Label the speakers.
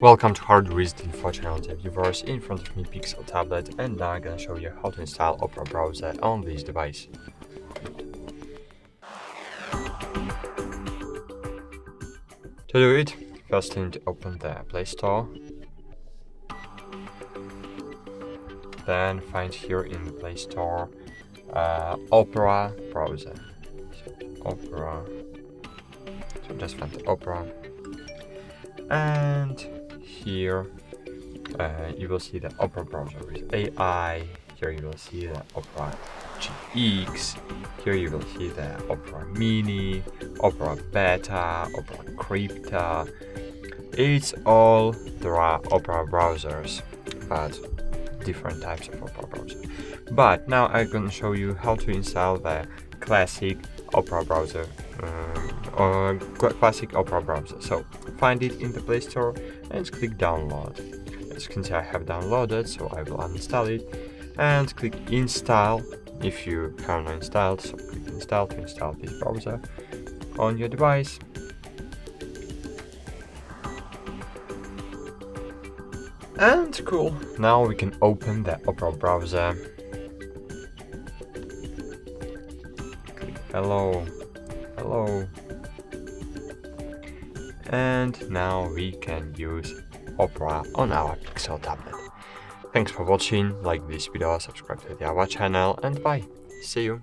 Speaker 1: Welcome to HardReset.Info channel, dear viewers. In front of me Pixel tablet, and now I'm gonna show you how to install Opera browser on this device. To do it, first you need to open the Play Store. Then find here in the Play Store Opera browser. So just find the Opera. And here you will see the Opera browser with AI. Here you will see the Opera GX. Here you will see the Opera Mini, Opera Beta, Opera Crypta. It's all there are Opera browsers, but different types of Opera browser. But now I'm gonna show you how to install the classic Opera browser. Classic Opera browser. So find it in the Play Store and click download. As you can see, I have downloaded, so I will uninstall it and click install if you have not installed. So click install to install this browser on your device. And cool, now we can open the Opera browser. Click hello. And now we can use Opera on our Pixel tablet. Thanks for watching, like this video, subscribe to our channel, and bye. See you.